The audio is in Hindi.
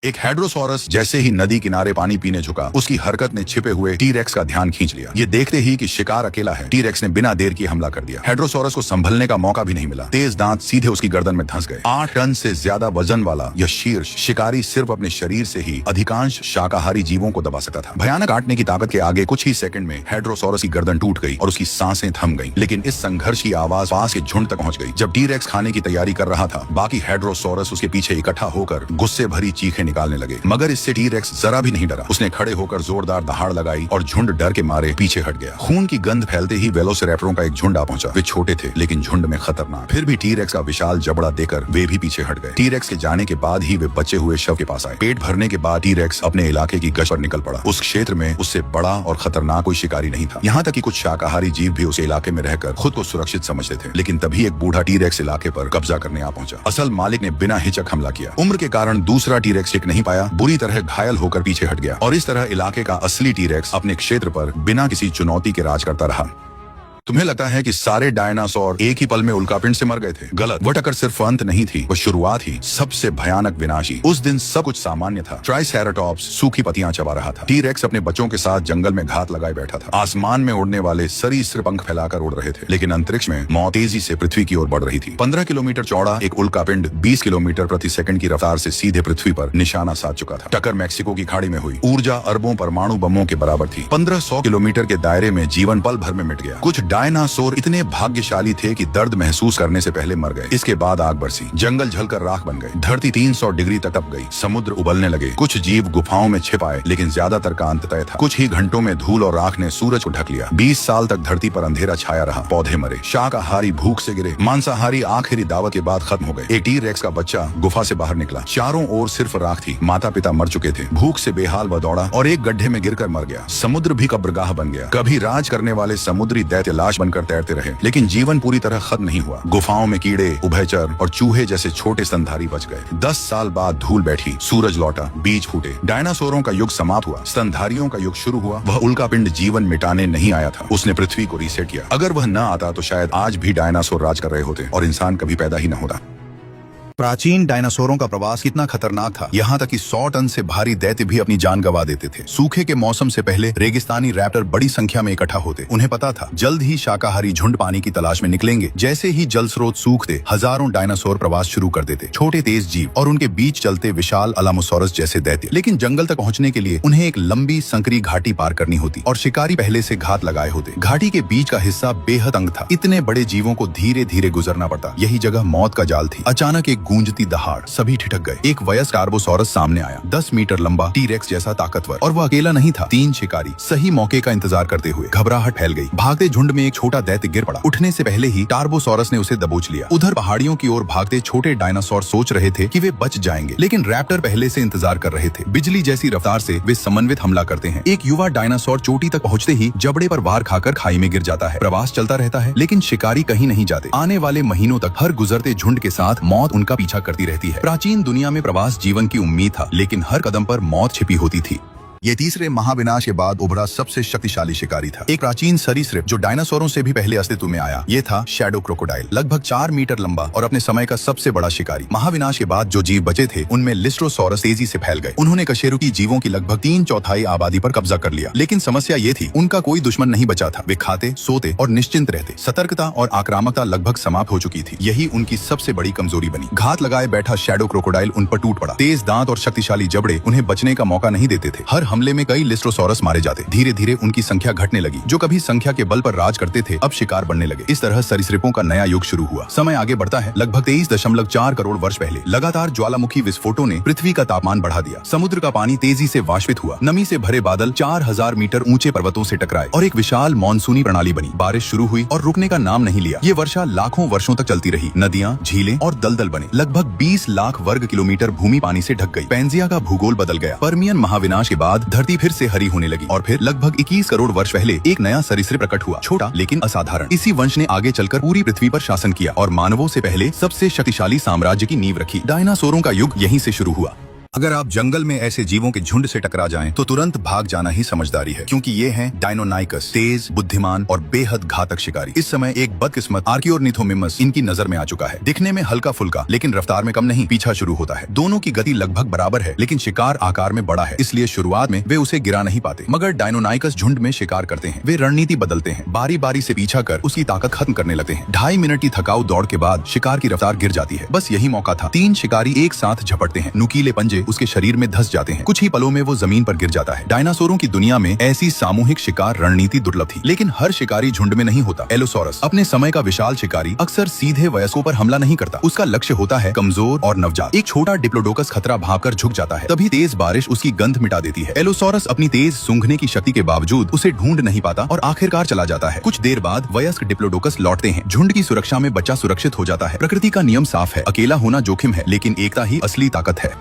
एक हेड्रोसॉरस जैसे ही नदी किनारे पानी पीने झुका, उसकी हरकत ने छिपे हुए टी-रेक्स का ध्यान खींच लिया। ये देखते ही कि शिकार अकेला है, टी-रेक्स ने बिना देर किए हमला कर दिया। हेड्रोसॉरस को संभलने का मौका भी नहीं मिला। तेज दांत सीधे उसकी गर्दन में धंस गए। 8 टन से ज्यादा वजन वाला यह शीर्ष शिकारी सिर्फ अपने शरीर से ही अधिकांश शाकाहारी जीवों को दबा सकता था। भयानक काटने की ताकत के आगे कुछ ही सेकंड में हेड्रोसॉरस की गर्दन टूट गई और उसकी सांसें थम गईं। लेकिन इस संघर्ष की आवाज पास के झुंड तक पहुंच गई। जब टी-रेक्स खाने की तैयारी कर रहा था, बाकी हेड्रोसॉरस उसके पीछे इकट्ठा होकर गुस्से भरी चीखें निकालने लगे, मगर इससे टी-रेक्स जरा भी नहीं डरा। उसने खड़े होकर जोरदार दहाड़ लगाई और झुंड डर के मारे पीछे हट गया। खून की गंध फैलते ही वेलोसिरैप्टरों का एक झुंड आ पहुंचा। वे छोटे थे लेकिन झुंड में खतरनाक। फिर भी टी-रेक्स का विशाल जबड़ा देकर वे भी पीछे हट गए। टी-रेक्स के जाने के बाद ही वे बचे हुए शव के पास आए। पेट भरने के बाद टी-रेक्स अपने इलाके की गश्त पर निकल पड़ा। उस क्षेत्र में उससे बड़ा और खतरनाक कोई शिकारी नहीं था। यहाँ तक कि कुछ शाकाहारी जीव भी उस इलाके में रहकर खुद को सुरक्षित समझते थे। लेकिन तभी एक बूढ़ा टी-रेक्स इलाके पर कब्जा करने आ पहुंचा। असल मालिक ने बिना हिचक हमला किया। उम्र के कारण दूसरा टी-रेक्स टिक नहीं पाया, बुरी तरह घायल होकर पीछे हट गया और इस तरह इलाके का असली टी-रेक्स अपने क्षेत्र पर बिना किसी चुनौती के राज करता रहा। तुम्हें लगता है कि सारे डायनासोर एक ही पल में उल्कापिंड से मर गए थे? गलत। वह टक्कर सिर्फ अंत नहीं थी, वह शुरुआत ही सबसे भयानक विनाशी। उस दिन सब कुछ सामान्य था। ट्राइसेराटॉप्स सूखी पत्तियां चबा रहा था। टी-रेक्स अपने बच्चों के साथ जंगल में घात लगाए बैठा था। आसमान में उड़ने वाले सरीसृप पंख फैलाकर उड़ रहे थे, लेकिन अंतरिक्ष में मौत तेजी से पृथ्वी की ओर बढ़ रही थी। 15 किलोमीटर चौड़ा एक उल्कापिंड 20 किलोमीटर प्रति सेकंड की रफ्तार से सीधे पृथ्वी पर निशाना साध चुका था। टक्कर मैक्सिको की खाड़ी में हुई। ऊर्जा अरबों परमाणु बमों के बराबर थी। 1500 किलोमीटर के दायरे में जीवन पल भर में मिट गया। कुछ डायनासोर इतने भाग्यशाली थे कि दर्द महसूस करने से पहले मर गए। इसके बाद आग बरसी, जंगल जलकर राख बन गए, धरती 300 डिग्री तक तप गई, समुद्र उबलने लगे। कुछ जीव गुफाओं में छिप आए, लेकिन ज्यादातर का अंत तय था। कुछ ही घंटों में धूल और राख ने सूरज को ढक लिया। 20 साल तक धरती पर अंधेरा छाया रहा। पौधे मरे, शाकाहारी भूख से गिरे, मांसाहारी आखिरी दावत के बाद खत्म हो गए। एक टी-रेक्स का बच्चा गुफा से बाहर निकला। चारों ओर सिर्फ राख थी। माता पिता मर चुके थे। भूख से बेहाल वह दौड़ा और एक गड्ढे में गिरकर मर गया। समुद्र भी कब्रगाह बन गया। कभी राज करने वाले समुद्री दैत्य लाश बनकर तैरते रहे, लेकिन जीवन पूरी तरह खत्म नहीं हुआ। गुफाओं में कीड़े, उभयचर और चूहे जैसे छोटे स्तनधारी बच गए। 10 साल बाद धूल बैठी, सूरज लौटा, बीज फूटे, डायनासोरों का युग समाप्त हुआ, स्तनधारियों का युग शुरू हुआ। वह उल्कापिंड जीवन मिटाने नहीं आया था, उसने पृथ्वी को रीसेट किया। अगर वह न आता तो शायद आज भी डायनासोर राज कर रहे होते और इंसान कभी पैदा ही न होता। प्राचीन डायनासोरों का प्रवास कितना खतरनाक था, यहाँ तक कि 100 टन से भारी दैत्य भी अपनी जान गंवा देते थे। सूखे के मौसम से पहले रेगिस्तानी रैप्टर बड़ी संख्या में इकट्ठा होते। उन्हें पता था जल्द ही शाकाहारी झुंड पानी की तलाश में निकलेंगे। जैसे ही जल स्रोत सूखते, हजारों डायनासोर प्रवास शुरू कर देते। छोटे तेज जीव और उनके बीच चलते विशाल अलामोसॉरस जैसे दैत्य। लेकिन जंगल तक पहुंचने के लिए उन्हें एक लंबी संकरी घाटी पार करनी होती और शिकारी पहले से घात लगाए होते। घाटी के बीच का हिस्सा बेहद तंग था। इतने बड़े जीवों को धीरे धीरे गुजरना पड़ता। यही जगह मौत का जाल थी। अचानक एक गूंजती दहाड़, सभी ठिठक गए। एक वयस्क कार्बोसॉरस सामने आया, 10 मीटर लंबा, टी-रेक्स जैसा ताकतवर। और वह अकेला नहीं था, 3 शिकारी सही मौके का इंतजार करते हुए। घबराहट फैल गई। भागते झुंड में एक छोटा दैत्य गिर पड़ा। उठने से पहले ही टार्बोसॉरस ने उसे दबोच लिया। उधर पहाड़ियों की ओर भागते छोटे डायनासोर सोच रहे थे कि वे बच जाएंगे, लेकिन रैप्टर पहले से इंतजार कर रहे थे। बिजली जैसी रफ्तार से वे समन्वित हमला करते हैं। एक युवा डायनासोर चोटी तक पहुंचते ही जबड़े पर वार खाकर खाई में गिर जाता है। प्रवास चलता रहता है, लेकिन शिकारी कहीं नहीं जाते। आने वाले महीनों तक हर गुजरते झुंड के साथ मौत उनका पीछा करती रहती है। प्राचीन दुनिया में प्रवास जीवन की उम्मीद था, लेकिन हर कदम पर मौत छिपी होती थी। ये तीसरे महाविनाश के बाद उभरा सबसे शक्तिशाली शिकारी था। एक प्राचीन सरीसृप जो डायनासोरों से भी पहले अस्तित्व में आया। ये था शैडो क्रोकोडाइल, लगभग 4 मीटर लंबा और अपने समय का सबसे बड़ा शिकारी। महाविनाश के बाद जो जीव बचे थे, उनमें लिस्ट्रोसॉरस तेजी से फैल गए। उन्होंने कशेरुकी जीवों की लगभग 3/4 आबादी पर कब्जा कर लिया। लेकिन समस्या ये थी, उनका कोई दुश्मन नहीं बचा था। वे खाते, सोते और निश्चिंत रहते। सतर्कता और आक्रामकता लगभग समाप्त हो चुकी थी। यही उनकी सबसे बड़ी कमजोरी बनी। घात लगाए बैठा शैडो क्रोकोडाइल उन पर टूट पड़ा। तेज दांत और शक्तिशाली जबड़े उन्हें बचने का मौका नहीं देते थे। हर हमले में कई लिस्ट्रोसॉरस मारे जाते। धीरे धीरे उनकी संख्या घटने लगी। जो कभी संख्या के बल पर राज करते थे, अब शिकार बनने लगे। इस तरह सरीसृपों का नया युग शुरू हुआ। समय आगे बढ़ता है। लगभग 23.4 करोड़ वर्ष पहले लगातार ज्वालामुखी विस्फोटों ने पृथ्वी का तापमान बढ़ा दिया। समुद्र का पानी तेजी से वाष्पित हुआ। नमी से भरे बादल 4000 मीटर ऊंचे पर्वतों से टकराए और एक विशाल मानसूनी प्रणाली बनी। बारिश शुरू हुई और रुकने का नाम नहीं लिया। ये वर्षा लाखों वर्षों तक चलती रही। नदियां, झीलें और दलदल बने। लगभग 20 लाख वर्ग किलोमीटर भूमि पानी से ढक गई। पेंजिया का भूगोल बदल गया। पर्मियन महाविनाश के बाद धरती फिर से हरी होने लगी और फिर लगभग 21 करोड़ वर्ष पहले एक नया सरीसृप प्रकट हुआ। छोटा लेकिन असाधारण। इसी वंश ने आगे चलकर पूरी पृथ्वी पर शासन किया और मानवों से पहले सबसे शक्तिशाली साम्राज्य की नींव रखी। डायनासोरों का युग यहीं से शुरू हुआ। अगर आप जंगल में ऐसे जीवों के झुंड से टकरा जाएं, तो तुरंत भाग जाना ही समझदारी है, क्योंकि ये हैं डायनोनाइकस, तेज, बुद्धिमान और बेहद घातक शिकारी। इस समय एक बदकिस्मत आर्कियोर्निथोमिमस इनकी नजर में आ चुका है। दिखने में हल्का फुल्का, लेकिन रफ्तार में कम नहीं। पीछा शुरू होता है। दोनों की गति लगभग बराबर है, लेकिन शिकार आकार में बड़ा है, इसलिए शुरुआत में वे उसे गिरा नहीं पाते। मगर डायनोनाइकस झुंड में शिकार करते हैं। वे रणनीति बदलते हैं, बारी बारी से पीछा कर उसकी ताकत खत्म करने लगते हैं। 2.5 मिनट की थकाऊ दौड़ के बाद शिकार की रफ्तार गिर जाती है। बस यही मौका था। 3 शिकारी एक साथ झपटते हैं। नुकीले पंजे उसके शरीर में धस जाते हैं। कुछ ही पलों में वो जमीन पर गिर जाता है। डायनासोरों की दुनिया में ऐसी सामूहिक शिकार रणनीति दुर्लभ थी, लेकिन हर शिकारी झुंड में नहीं होता। एलोसोरस, अपने समय का विशाल शिकारी, अक्सर सीधे वयस्कों पर हमला नहीं करता। उसका लक्ष्य होता है कमजोर और नवजात। एक छोटा डिप्लोडोकस खतरा भांपकर झुक जाता है, तभी तेज बारिश उसकी गंध मिटा देती है। एलोसोरस अपनी तेज सूंघने की शक्ति के बावजूद उसे ढूंढ नहीं पाता और आखिरकार चला जाता है। कुछ देर बाद वयस्क डिप्लोडोकस लौटते हैं। झुंड की सुरक्षा में बच्चा सुरक्षित हो जाता है। प्रकृति का नियम साफ है, अकेला होना जोखिम है, लेकिन एकता ही असली ताकत है।